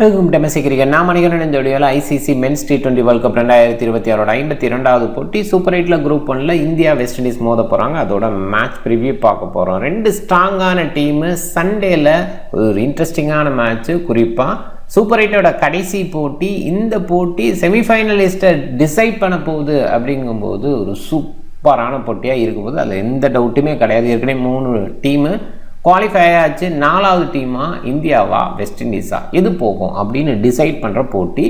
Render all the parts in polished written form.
Welcome டெமசி cricket. நான் மணிகண்டன். இந்த வீடியோவில் ICC men's T20 world cup 2026 52வது போட்டி சூப்பர் 8 குரூப் 1ல் இந்தியா வெஸ்ட் இண்டீஸ் மோத போகிறாங்க. அதோட மேட்ச் ப்ரிவியூ பார்க்க போகிறோம். ரெண்டு ஸ்ட்ராங்கான டீமு. சண்டேல ஒரு இன்ட்ரெஸ்டிங்கான மேட்ச்சு. குறிப்பாக சூப்பர் 8ஓட கடைசி போட்டி. இந்த போட்டி செமிஃபைனலிஸ்ட்டை டிசைட் பண்ண போகுது அப்படிங்கும்போது ஒரு சூப்பரான போட்டியாக இருக்கும்போது அதில் எந்த டவுட்டுமே கிடையாது. ஏற்கனவே 3 டீமு குவாலிஃபை ஆச்சு. 4வது டீமாக இந்தியாவா வெஸ்ட் இண்டீஸா எது போகும் அப்படின்னு டிசைட் பண்ணுற போட்டி.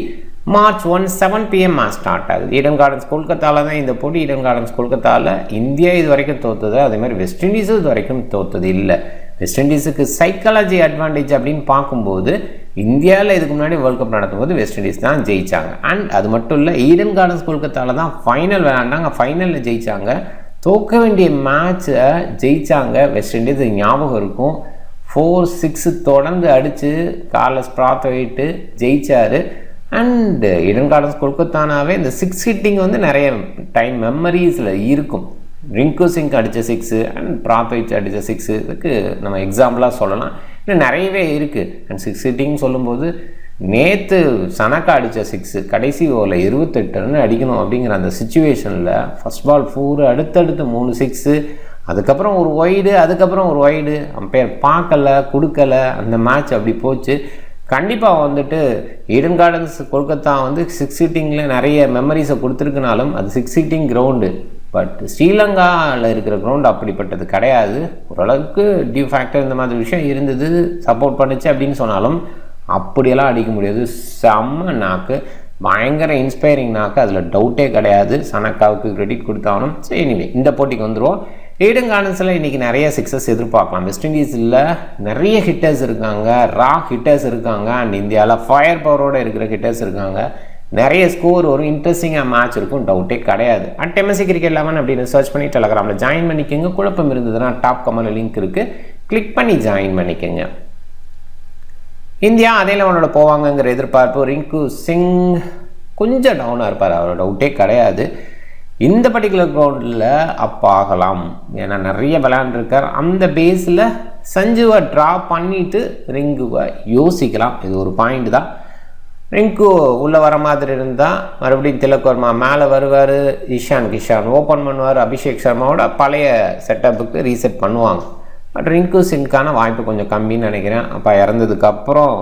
March 1 7 PM ஸ்டார்ட் ஆகுது. ஈடன் கார்டன்ஸ் கொல்கத்தாவில் தான் இந்த போட்டி. ஈடன் கார்டன்ஸ் கொல்கத்தாவில் இந்தியா இது வரைக்கும் தோற்றுது. அதே மாதிரி வெஸ்ட் இண்டீஸும் இது வரைக்கும் தோற்றுது இல்லை. வெஸ்ட் இண்டீஸுக்கு சைக்காலஜி அட்வான்டேஜ் அப்படின்னு பார்க்கும்போது இந்தியாவில் இதுக்கு முன்னாடி வேர்ல்ட் கப் நடத்தும் போது வெஸ்ட் இண்டீஸ் தான் ஜெயித்தாங்க. அண்ட் அது மட்டும் இல்லை, ஈடன் கார்டன்ஸ் கொல்கத்தாவில் தான் ஃபைனல் விளையாண்டாங்க. ஃபைனலில் ஜெயித்தாங்க. தோக்க வேண்டிய மேட்சை ஜெயித்தாங்க வெஸ்ட் இண்டீஸ். ஞாபகம் இருக்கும். 4-6 தொடர்ந்து அடித்து கார்லஸ் பிராத்வைட் ஜெயிச்சார். அண்டு ஈடன் கார்டன்ஸ் கொல்கத்தானாவே இந்த 6 ஹிட்டிங் நிறைய டைம் மெமரிஸில் இருக்கும். ரிங்கு சிங் அடித்த 6 அண்ட் பிராத்வைட் அடித்த 6 இதுக்கு நம்ம எக்ஸாம்பிளாக சொல்லலாம். இன்னும் நிறையவே இருக்குது. அண்ட் 6 ஹிட்டிங் சொல்லும்போது நேற்று சனக்கா அடித்த 6 கடைசி ஓவரில் 28 ரன் அடிக்கணும் அப்படிங்கிற அந்த சுச்சுவேஷனில் ஃபஸ்ட் பால் 4 அடுத்தடுத்து 3 6 அதுக்கப்புறம் ஒரு ஒய்டு, அதுக்கப்புறம் ஒரு ஒய்டு. அம்பையர் பார்க்கல, கொடுக்கல. அந்த மேட்ச் அப்படி போச்சு. கண்டிப்பாக ஈடன் கார்டன்ஸ் கொல்கத்தா 6 ஹிட்டிங்கில் நிறைய மெமரிஸை கொடுத்துருக்குனாலும் அது 6 ஹிட்டிங் கிரவுண்டு. பட் ஸ்ரீலங்காவில் இருக்கிற கிரவுண்டு அப்படிப்பட்டது கிடையாது. ஓரளவுக்கு டியூ ஃபேக்டர் இந்த மாதிரி விஷயம் இருந்தது, சப்போர்ட் பண்ணிச்சு அப்படின்னு சொன்னாலும் அப்படியெல்லாம் அடிக்க முடியாது. செம்ம நாக்கு, பயங்கர இன்ஸ்பைரிங் நாக்கு, அதில் டவுட்டே கிடையாது. சனக்காவுக்கு கிரெடிட் கொடுத்தாலும். சரி, எனிவே இந்த போட்டிக்கு வந்துடுவோம். ஈடன் கார்டன்ஸில் இன்றைக்கி நிறைய சிக்ஸஸ் எதிர்பார்க்கலாம். வெஸ்ட் இண்டீஸில் நிறைய ஹிட்டர்ஸ் இருக்காங்க, ஹிட்டர்ஸ் இருக்காங்க. அண்ட் இந்தியாவில் ஃபயர் பவரோடு இருக்கிற ஹிட்டர்ஸ் இருக்காங்க. நிறைய ஸ்கோர் வரும், இன்ட்ரெஸ்டிங்காக மேட்ச் இருக்கும், டவுட்டே கிடையாது. அண்ட் டெமசி கிரிக்கெட் 11 அப்படின்னு சர்ச் பண்ணி டெலகிராமில் ஜாயின் பண்ணிக்கோங்க. குழப்பம் இருந்ததுன்னா டாப் கமெண்ட்டில் லிங்க் இருக்குது, கிளிக் பண்ணி ஜாயின் பண்ணிக்கோங்க. இந்தியா அதே லெவனோட போவாங்கங்கிற எதிர்பார்ப்பு. ரிங்கு சிங் கொஞ்சம் டவுனாக இருப்பார், அவரோட டவுட்டே கிடையாது. இந்த பர்டிகுலர் கிரவுண்டில் அப்போ ஆகலாம், ஏன்னா நிறைய விளையாண்டுருக்கார். அந்த பேஸில் சஞ்சுவை ட்ரா பண்ணிவிட்டு ரிங்குவை யோசிக்கலாம். இது ஒரு பாயிண்ட் தான். ரிங்கு உள்ளே வர மாதிரி இருந்தால் மறுபடியும் திலக் வர்மா மேலே வருவார், இஷான் கிஷான் ஓப்பன் பண்ணுவார், அபிஷேக் சர்மாவோட பழைய செட்டப்புக்கு ரீசெட் பண்ணுவாங்க. பட் ரிங்கு சிங்கான வாய்ப்பு கொஞ்சம் கம்மின்னு நினைக்கிறேன். அப்போ இறந்ததுக்கப்புறம்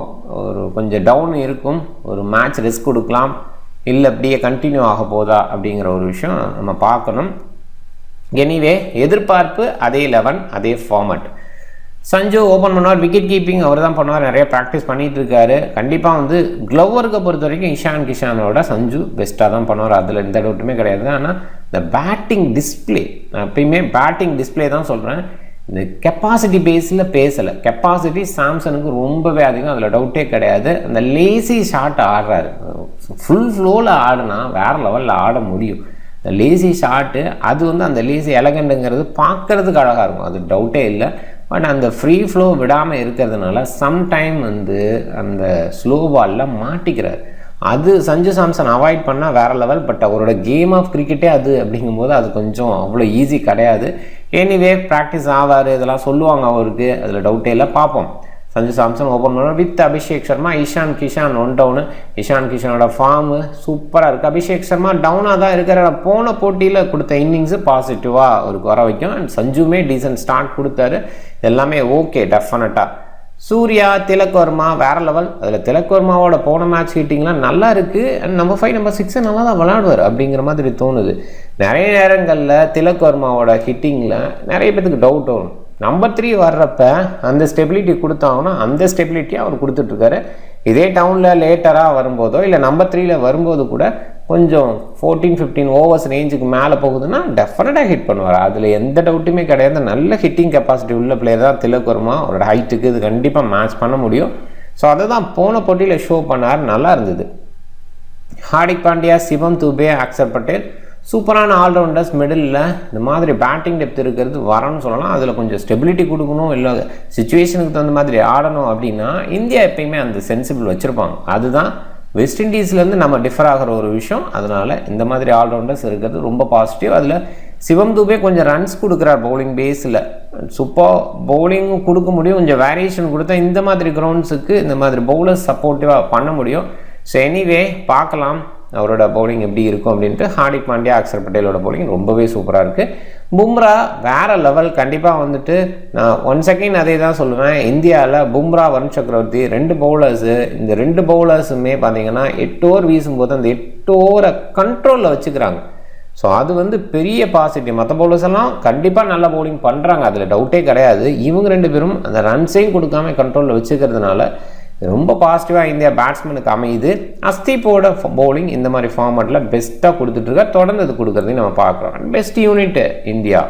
ஒரு கொஞ்சம் டவுன் இருக்கும். ஒரு மேட்ச் ரிஸ்க் கொடுக்கலாம், இல்லை அப்படியே கண்டினியூ ஆக போதா அப்படிங்கிற ஒரு விஷயம் நம்ம பார்க்கணும். எனிவே எதிர்பார்ப்பு அதே 11 அதே ஃபார்மட். சஞ்சு ஓப்பன் பண்ணுவார், விக்கெட் கீப்பிங் அவர் தான் பண்ணுவார், நிறைய ப்ராக்டிஸ் பண்ணிகிட்டு இருக்காரு. கண்டிப்பாக க்ளோவருக்கு பொறுத்த வரைக்கும் இஷான் கிஷானோட சஞ்சு பெஸ்ட்டாக தான் பண்ணுவார், அதில் எந்த டவுட்டுமே கிடையாது. ஆனால் இந்த பேட்டிங் டிஸ்பிளே, நான் எப்பயுமே பேட்டிங் டிஸ்பிளே தான் சொல்கிறேன். இந்த கெப்பாசிட்டி பேஸில் பேசலை. கெப்பாசிட்டி சாம்சனுக்கு ரொம்பவே அதிகம், அதில் டவுட்டே கிடையாது. அந்த லேசி ஷாட் ஆடுறாரு. ஃபுல் ஃப்ளோவில் ஆடுனா வேறு லெவலில் ஆட முடியும். இந்த லேசி ஷாட்டு அது அந்த லேசி எலகண்ட்டுங்கிறது பார்க்குறதுக்கு அழகாக இருக்கும், அது டவுட்டே இல்லை. பட் அந்த ஃப்ரீ ஃப்ளோ விடாமல் இருக்கிறதுனால சம்டைம் அந்த ஸ்லோ பாலில் மாட்டிக்கிறார். அது சஞ்சு சாம்சன் அவாய்ட் பண்ணால் வேறு லெவல். பட் அவரோட கேம் ஆஃப் கிரிக்கெட்டே அது அப்படிங்கும்போது அது கொஞ்சம் அவ்வளோ ஈஸி கிடையாது. எனிவே ப்ராக்டிஸ் ஆவார், இதெல்லாம் சொல்லுவாங்க அவருக்கு, அதில் டவுட்டே இல்லை. பார்ப்போம். சஞ்சு சாம்சன் ஓப்பன் பண்ணுவார் வித் அபிஷேக் சர்மா. இஷான் கிஷான் 1 டவுனு. இஷான் கிஷானோட ஃபார்மு சூப்பராக இருக்குது. அபிஷேக் சர்மா டவுனாக தான் இருக்கிற. போன போட்டியில் கொடுத்த இன்னிங்ஸு பாசிட்டிவாக அவருக்கு வர வைக்கும். அண்ட் சஞ்சுமே டீசன்ட் ஸ்டார்ட் கொடுத்தாரு. எல்லாமே ஓகே, டெஃபினட்டாக. சூர்யா, திலக் வர்மா வேறு லெவல். அதில் திலக் வர்மாவோட போன மேட்ச் ஹிட்டிங்லாம் நல்லா இருக்குது. அண்ட் நம்பர் 5 நம்பர் 6 நல்லா தான் விளையாடுவார் அப்படிங்கிற மாதிரி தோணுது. நிறைய நேரங்களில் திலக் வர்மாவோட ஹிட்டிங்கில் நிறைய பேத்துக்கு டவுட் வரும். நம்பர் 3 வர்றப்ப அந்த ஸ்டெபிலிட்டி கொடுத்தாங்கன்னா அந்த ஸ்டெபிலிட்டியை அவர் கொடுத்துட்ருக்காரு. இதே டவுனில் லேட்டராக வரும்போதோ இல்லை நம்பர் 3 வரும்போது கூட கொஞ்சம் 14-15 ஓவர்ஸ் ரேஞ்சுக்கு மேலே போகுதுன்னா டெஃபினட்டாக ஹிட் பண்ணுவார், அதில் எந்த டவுட்டுமே கிடையாது. நல்ல ஹிட்டிங் கெப்பாசிட்டி உள்ள பிளேயர் தான் திலக் வர்மா. அவரோட ஹைட்டுக்கு இது கண்டிப்பாக மேட்ச் பண்ண முடியும். ஸோ அதை தான் போன போட்டியில் ஷோ பண்ணார், நல்லா இருந்தது. ஹார்திக் பாண்டியா, சிவம் துபே, அக்ஷர் பட்டேல் சூப்பரான ஆல்ரவுண்டர்ஸ். மிடில் இந்த மாதிரி பேட்டிங் டெப்த் இருக்கிறது வரணும்னு சொல்லலாம். அதில் கொஞ்சம் ஸ்டெபிலிட்டி கொடுக்கணும், இல்லை சிச்சுவேஷனுக்கு தகுந்த மாதிரி ஆடணும் அப்படின்னா இந்தியா எப்பயுமே அந்த சென்சிபிள் வச்சுருப்பாங்க. அதுதான் வெஸ்ட் இண்டீஸ்லேருந்து நம்ம டிஃபர் ஆகிற ஒரு விஷயம். அதனால் இந்த மாதிரி ஆல்ரவுண்டர்ஸ் இருக்கிறது ரொம்ப பாசிட்டிவ். அதில் சிவம் துபே கொஞ்சம் ரன்ஸ் கொடுக்குறார் பவுலிங் பேஸில். சூப்பர் பவுலிங்கும் கொடுக்க முடியும். கொஞ்சம் வேரியேஷன் கொடுத்தா இந்த மாதிரி கிரவுண்ட்ஸுக்கு இந்த மாதிரி பவுலர்ஸ் சப்போர்ட்டிவாக பண்ண முடியும். ஸோ எனிவே பார்க்கலாம் அவரோட பவுலிங் எப்படி இருக்கும் அப்படின்ட்டு. ஹார்திக் பாண்டியா, அக்ஷர் பட்டேலோட பவுலிங் ரொம்பவே சூப்பராக இருக்குது. பும்ரா வேறு லெவல். கண்டிப்பாக வந்துட்டு நான் ஒன்ஸ் அகெயின் அதே தான் சொல்லுவேன். இந்தியாவில் பும்ரா, வருண் சக்கரவர்த்தி 2 பவுலர்ஸு, இந்த 2 பவுலர்ஸுமே பார்த்தீங்கன்னா 8 ஓவர் வீசும்போது அந்த 8 ஓவரை கண்ட்ரோலில் வச்சுக்கிறாங்க. ஸோ அது வந்து பெரிய பாசிட்டிவ். மற்ற பவுலர்ஸ் எல்லாம் கண்டிப்பாக நல்ல பவுலிங் பண்ணுறாங்க, அதில் டவுட்டே கிடையாது. இவங்க 2 பேரும் அந்த ரன்ஸையும் கொடுக்காம கண்ட்ரோலில் வச்சுக்கிறதுனால ரொம்ப பாசிட்டிவாக இந்தியா பேட்ஸ்மேனுக்கு அமையுது. அஸ்தீப்போட பவுலிங் இந்த மாதிரி ஃபார்மேட்டில் பெஸ்ட்டாக கொடுத்துட்ருக்கா, தொடர்ந்து அது கொடுக்குறதையும் நம்ம பார்க்குறோம். Best unit India.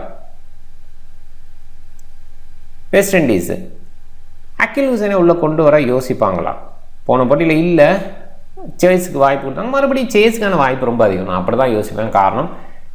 West Indies Akeal ஹுசைனை உள்ளே கொண்டு வர யோசிப்பாங்களா? போன போட்டியில் இல்லை, சேஸுக்கு வாய்ப்பு கொடுத்தாங்க, மறுபடியும் சேஸுக்கான வாய்ப்பு ரொம்ப அதிகம். நான் அப்படி தான் யோசிப்பேன். காரணம்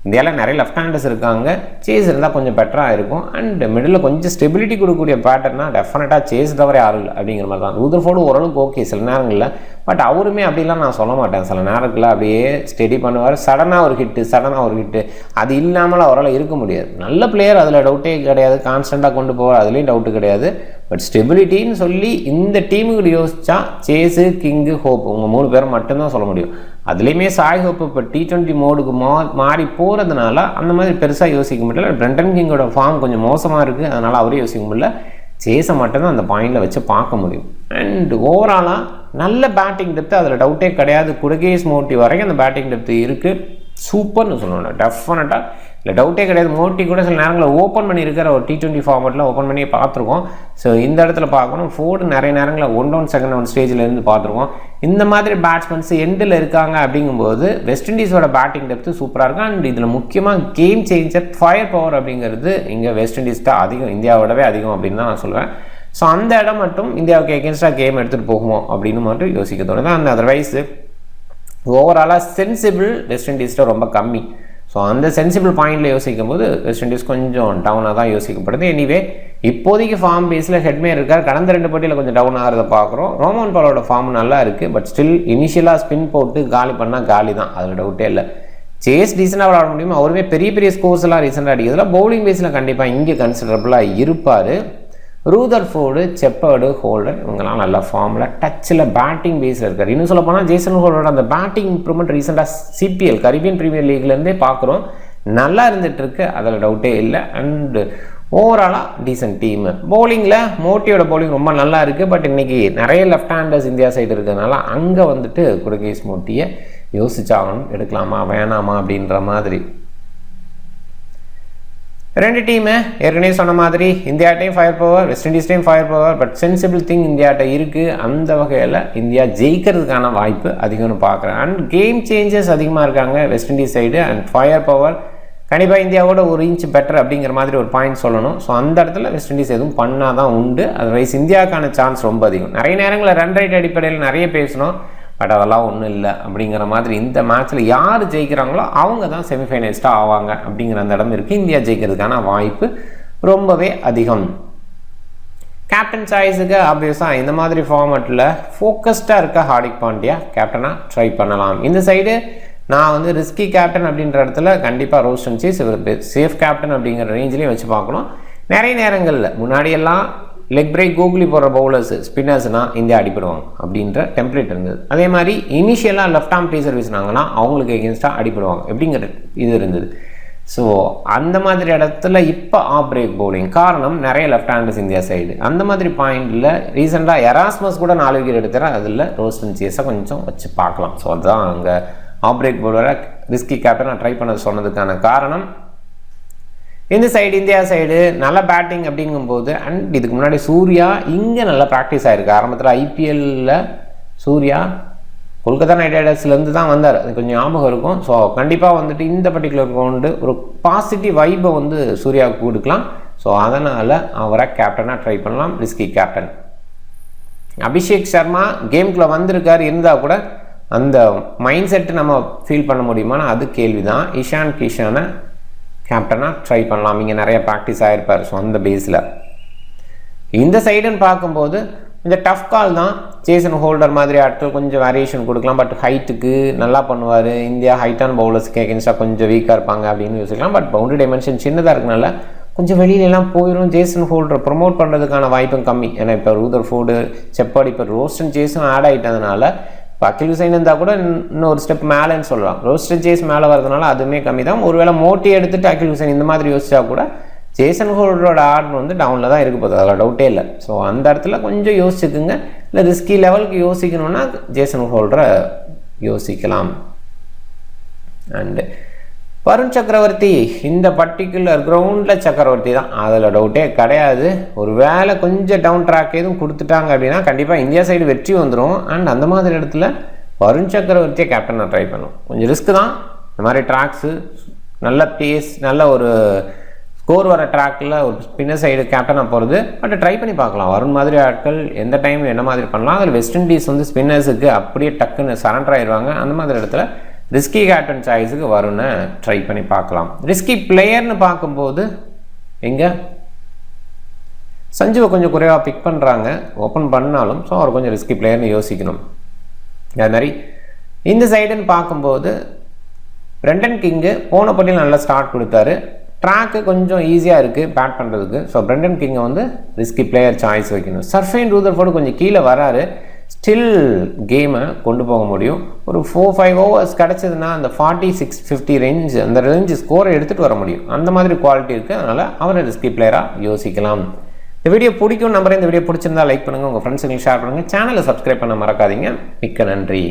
இந்தியாவில் நிறைய லெஃப்ட் ஹேண்டர்ஸ் இருக்காங்க, சேஸ் இருந்தால் கொஞ்சம் பெட்டராக இருக்கும். அண்ட் மிடில் கொஞ்சம் ஸ்டெபிலிட்டி கொடுக்கக்கூடிய பேட்டர்னா டெஃபினட்டாக சேஸ் தவிர யாரும் இல்லை அப்படிங்கிற மாதிரி தான். ரூதர்ஃபோர்டு ஓரளவுக்கு ஓகே சில நேரங்களில், பட் அவருமே அப்படிலாம் நான் சொல்ல மாட்டேன். சில நேரத்தில் அப்படியே ஸ்டெடி பண்ணுவார், சடனாக ஒரு ஹிட்டு அது இல்லாமல் அவரால் இருக்க முடியாது. நல்ல பிளேயர், அதில் டவுட்டே கிடையாது. கான்ஸ்டண்ட்டாக கொண்டு போவார், அதுலேயும் டவுட்டு கிடையாது. பட் ஸ்டெபிலிட்டின்னு சொல்லி இந்த டீமுக்கு யோசிச்சா சேஸு, கிங்கு, ஹோப் உங்க 3 பேரும் மட்டும்தான் சொல்ல முடியும். அதுலேயுமே சாய் ஹோப் இப்போ T20 மோடுக்கு மாறி போகிறதுனால அந்த மாதிரி பெருசாக யோசிக்க முடியல. பிரெண்டன் கிங்கோட ஃபார்ம் கொஞ்சம் மோசமாக இருக்குது, அதனால் அவரே யோசிக்க முடியல. சேஸை மட்டும்தான் அந்த பாயிண்டில் வச்சு பார்க்க முடியும். அண்ட் ஓவராலாக நல்ல பேட்டிங் டெப்த்து, அதில் டவுட்டே கிடையாது. குடகேஸ் மோட்டி வரைக்கும் அந்த பேட்டிங் டெப்த்து இருக்குது. சூப்பர்னு சொல்லணும், டெஃபினட்டாக இல்லை, டவுட்டே கிடையாது. மோட்டி கூட சில நேரங்களில் ஓப்பன் பண்ணியிருக்கிற ஒரு T20 ஃபார்மேட்டில் ஓப்பன் பண்ணி பார்த்துருக்கோம். ஸோ இந்த இடத்துல பார்க்கணும். ஃபோர்டு நிறைய நேரங்களில் 1 down 2 down ஸ்டேஜில் இருந்து பார்த்துருக்கோம். இந்த மாதிரி பேட்ஸ்மேன்ஸ் எண்டில் இருக்காங்க அப்படிங்கும்போது வெஸ்ட் இண்டீஸோட பேட்டிங் டெப்த்து சூப்பராக இருக்கும். அண்ட் இதில் முக்கியமாக கேம் சேஞ்சர் ஃபயர் பவர் அப்படிங்கிறது இங்கே வெஸ்ட் இண்டீஸ் தான் அதிகம், இந்தியாவோடவே அதிகம் அப்படின்னு தான் நான் சொல்லுவேன். ஸோ அந்த இடம் மட்டும் இந்தியாவுக்கு எகென்ஸ்டாக கேம் எடுத்துகிட்டு போகுமோ அப்படின்னு மட்டும் யோசிக்க தோணுது. அந்த அதர்வைஸ் ஓவராலாக சென்சிபிள் வெஸ்ட் இண்டீஸில் ரொம்ப கம்மி. ஸோ அந்த சென்சிபிள் பாயிண்டில் யோசிக்கும் போது வெஸ்ட் இண்டீஸ் கொஞ்சம் டவுனாக தான் யோசிக்கப்படுது. எனிவே இப்போதைக்கு ஃபார்ம் பேஸில் ஹெட்மே இருக்கார். கடந்த 2 போட்டியில் கொஞ்சம் டவுன் ஆகிறத பார்க்குறோம். ரோமன் பாலோட ஃபார்ம் நல்லா இருக்குது, பட் ஸ்டில் இனிஷியலாக ஸ்பின் போட்டு காலி பண்ணால் காலி தான், அதில் டவுட்டே இல்லை. சேஸ் டீசெண்டாக விளாட முடியும், அவருமே பெரிய ஸ்கோர்ஸ் எல்லாம் ரீசெண்டாக அடிக்கிறதுல பவுலிங் பேஸில் கண்டிப்பாக இங்கே கன்சிடரபுளாக இருப்பார். ரூதர்ஃபோர்டு, செப்பர்டு, ஹோல்டர் இவங்கெல்லாம் நல்ல ஃபார்மில் டச்சில் பேட்டிங் பேஸில் இருக்கார். இன்னும் சொல்ல போனால் ஜேசன் ஹோல்டரோட அந்த பேட்டிங் இம்ப்ரூவ்மெண்ட் ரீசெண்டாக CPL கரீபியன் பிரீமியர் லீக்லேருந்தே பார்க்குறோம், நல்லா இருந்துகிட்ருக்கு, அதில் டவுட்டே இல்லை. அண்டு ஓவராலாக டீசன்ட் டீம். பவுலிங்கில் மோட்டியோட பவுலிங் ரொம்ப நல்லா இருக்குது, பட் இன்றைக்கி நிறைய லெஃப்ட் ஹேண்டர்ஸ் இந்தியா சைடு இருக்கிறதுனால அங்கே வந்துட்டு குடகேஸ் மோட்டியை யோசிச்சாகணும், எடுக்கலாமா வேணாமா அப்படின்ற மாதிரி. 2 டீமு ஏற்கனவே சொன்ன மாதிரி இந்தியாட்டையும் ஃபயர் பவர், வெஸ்ட் இண்டீஸ்டையும் fire power, but sensible thing இந்தியாட்ட இருக்குது. அந்த வகையில் இந்தியா ஜெயிக்கிறதுக்கான வாய்ப்பு அதிகம்னு பார்க்குறேன். அண்ட் கேம் சேஞ்சஸ் அதிகமாக இருக்காங்க west Indies side. And fire power கண்டிப்பாக இந்தியாவோட 1 inch பெட்டர் அப்படிங்கிற மாதிரி ஒரு பாயிண்ட் சொல்லணும். ஸோ அந்த இடத்துல வெஸ்ட் இண்டீஸ் எதுவும் பண்ணால் தான் உண்டு. அதர்வைஸ் இந்தியாவுக்கான சான்ஸ் ரொம்ப அதிகம். நிறைய நேரங்களில் ரன் ரேட் அடிப்படையில் நிறைய பேசணும், பட் அதெல்லாம் ஒன்றும் இல்லை அப்படிங்கிற மாதிரி. இந்த மேட்ச்சில் யார் ஜெயிக்கிறாங்களோ அவங்க தான் செமிஃபைனலிஸ்ட்டாக ஆவாங்க அப்படிங்கிற அந்த இடம் இருக்குது. இந்தியா ஜெயிக்கிறதுக்கான வாய்ப்பு ரொம்பவே அதிகம். கேப்டன் சாய்ஸுக்கு ஆப்வியஸாக இந்த மாதிரி ஃபார்மேட்டில் ஃபோக்கஸ்டாக இருக்க ஹார்திக் பாண்டியா கேப்டனாக ட்ரை பண்ணலாம். இந்த சைடு நான் வந்து ரிஸ்கி கேப்டன் அப்படின்ற இடத்துல கண்டிப்பாக ரோஸ்டன் சேஸ் சேஃப் கேப்டன் அப்படிங்கிற ரேஞ்சிலையும் வச்சு பார்க்கணும். நிறைய நேரங்களில் முன்னாடியெல்லாம் லெக் பிரேக் கூகுளி போடுற பவுலர்ஸ் ஸ்பின்னர்ஸ்னால் இந்தியா அடிப்படுவாங்க அப்படின்ற டெம்ப்ளேட் இருந்தது. அதே மாதிரி இனிஷியலாக லெஃப்ட் ஆர்ம் பேசர் வீசினாங்கன்னா அவங்களுக்கு எகென்ஸ்டாக அடிப்படுவாங்க அப்படிங்கிற இது இருந்தது. ஸோ அந்த மாதிரி இடத்துல இப்போ ஆஃப் பிரேக் பவுலிங் காரணம் நிறைய லெஃப்ட் ஹேண்டர்ஸ் இந்தியா சைடு. அந்த மாதிரி பாயிண்டில் ரீசெண்டாக எராஸ்மஸ் கூட 4 விக்கெட் எடுத்துறேன், அதில் ரோஸ்டன் சேஸை கொஞ்சம் வச்சு பார்க்கலாம். ஸோ அதுதான் அங்கே ஆஃப் பிரேக் பவுலரை ரிஸ்கி கேப்டனாக ட்ரை பண்ண சொன்னதுக்கான காரணம். இந்த சைடு இந்தியா சைடு நல்ல பேட்டிங் அப்படிங்கும்போது, அண்ட் இதுக்கு முன்னாடி சூர்யா இங்கே நல்லா ப்ராக்டிஸ் ஆகிருக்கு. ஆரம்பத்தில் IPLல சூர்யா கொல்கத்தா நைட் ரைடர்ஸ்லேருந்து தான் வந்தார், அது கொஞ்சம் ஞாபகம் இருக்கும். ஸோ கண்டிப்பாக வந்துட்டு இந்த பர்டிகுலர் கிரவுண்டு ஒரு பாசிட்டிவ் வைப்பை வந்து சூர்யாவுக்கு கொடுக்கலாம். ஸோ அதனால் அவரை கேப்டனாக ட்ரை பண்ணலாம், ரிஸ்கி கேப்டன். அபிஷேக் சர்மா கேமுக்குள்ளே வந்திருக்கார், இருந்தால் கூட அந்த மைண்ட் செட்டு நம்ம ஃபீல் பண்ண முடியுமானா அது கேள்வி தான். இஷான் கிஷானை கேப்டனாக ட்ரை பண்ணலாம், இங்கே நிறைய ப்ராக்டிஸ் ஆகிருப்பார். ஸோ அந்த பேஸில் இந்த சைடுன்னு பார்க்கும்போது கொஞ்சம் டஃப் கால் தான். ஜேசன் ஹோல்டர் மாதிரி ஆட்கள் கொஞ்சம் வேரியேஷன் கொடுக்கலாம், பட் ஹைட்டுக்கு நல்லா பண்ணுவார். இந்தியா ஹைட்டான பவுலர்ஸ்க்கு எகென்ஸ்டாக கொஞ்சம் வீக்காக இருப்பாங்க அப்படின்னு யோசிக்கலாம். பட் பவுண்டரி டைமென்ஷன் சின்னதாக இருக்கனால கொஞ்சம் வெளியிலலாம் போயிடும். ஜேசன் ஹோல்டரை ப்ரொமோட் பண்ணுறதுக்கான வாய்ப்பும் கம்மி. ஏன்னா இப்போ ரூதர்ஃபோர்டு, செப்பார்ட், இப்போ ரோஸ்டன் சேஸும் ஆட் ஆகிட்டதுனால இப்போ அகில் ஹுசைன் இருந்தால் கூட இன்னொரு ஸ்டெப் மேலேன்னு சொல்லலாம். ரோஸ்டன் சேஸ் மேலே வரதுனால அதுவுமே கம்மி தான். ஒருவேளை மோட்டி எடுத்துகிட்டு அகில் ஹுசைன் இந்த மாதிரி யோசிச்சா கூட ஜேசன் ஹோல்டரோட ஆர்டர் வந்து டவுனில் தான் இருக்க போகுது, அதில் டவுட்டே இல்லை. ஸோ அந்த இடத்துல கொஞ்சம் யோசிச்சுக்குங்க. இல்லை ரிஸ்கி லெவலுக்கு யோசிக்கணும்னா ஜேசன் ஹோல்டரை யோசிக்கலாம். அண்டு வருண் சக்கரவர்த்தி இந்த பர்டிகுலர் கிரவுண்டில் சக்கரவர்த்தி தான், அதில் டவுட்டே கிடையாது. ஒரு வேளை கொஞ்சம் டவுன் ட்ராக் எதுவும் கொடுத்துட்டாங்க அப்படின்னா கண்டிப்பாக இந்தியா சைடு வெற்றி வந்துடும். அண்ட் அந்த மாதிரி இடத்துல வருண் சக்கரவர்த்தியை கேப்டனை ட்ரை பண்ணும். கொஞ்சம் ரிஸ்க் தான் இந்த மாதிரி ட்ராக்ஸு. நல்ல பேஸ், நல்ல ஒரு ஸ்கோர் வர ட்ராக்கில் ஒரு ஸ்பின்னர் சைடு கேப்டனாக போகிறது. பட் ட்ரை பண்ணி பார்க்கலாம். வருண் மாதிரி ஆட்கள் எந்த டைமில் என்ன மாதிரி பண்ணலாம். அதில் வெஸ்ட் இண்டீஸ் வந்து ஸ்பின்னர்ஸுக்கு அப்படியே டக்குன்னு சரண்டர் ஆயிடுவாங்க. அந்த மாதிரி இடத்துல ரிஸ்கி கேப்டன் சாய்ஸுக்கு வரும்னு ட்ரை பண்ணி பார்க்கலாம். ரிஸ்கி பிளேயர்னு பார்க்கும்போது எங்கே சஞ்சுவை கொஞ்சம் குறைவாக பிக் பண்ணுறாங்க, ஓப்பன் பண்ணாலும். ஸோ அவர் கொஞ்சம் ரிஸ்கி பிளேயர்னு யோசிக்கணும். அது மாதிரி இந்த சைடுன்னு பார்க்கும்போது பிரெண்டன் கிங்கு போன போட்டியில் நல்லா ஸ்டார்ட் கொடுத்தாரு. ட்ராக்கு கொஞ்சம் ஈஸியாக இருக்குது பேட் பண்ணுறதுக்கு. ஸோ பிரெண்டன் கிங்கை வந்து ரிஸ்கி பிளேயர் சாய்ஸ் வைக்கணும். சர்ஃபைன் ரூதர்ஃபோர்டு கொஞ்சம் கீழே வராரு. ஸ்டில் கேமை கொண்டு போக முடியும். ஒரு 4-5 ஓவர்ஸ் கிடச்சதுன்னா அந்த 40-50 ரேஞ்ச், அந்த ரேஞ்சு ஸ்கோரை எடுத்துகிட்டு வர முடியும். அந்த மாதிரி குவாலிட்டி இருக்குது. அதனால் அவரை ரிஸ்கி பிளேயராக யோசிக்கலாம். இந்த வீடியோ பிடிக்கும் நம்புறேன். இந்த வீடியோ பிடிச்சிருந்தா லைக் பண்ணுங்கள், உங்கள் ஃப்ரெண்ட்ஸுங்களுக்கு ஷேர் பண்ணுங்கள், சேனலை சப்ஸ்கிரைப் பண்ண மறக்காதீங்க. மிக்க நன்றி.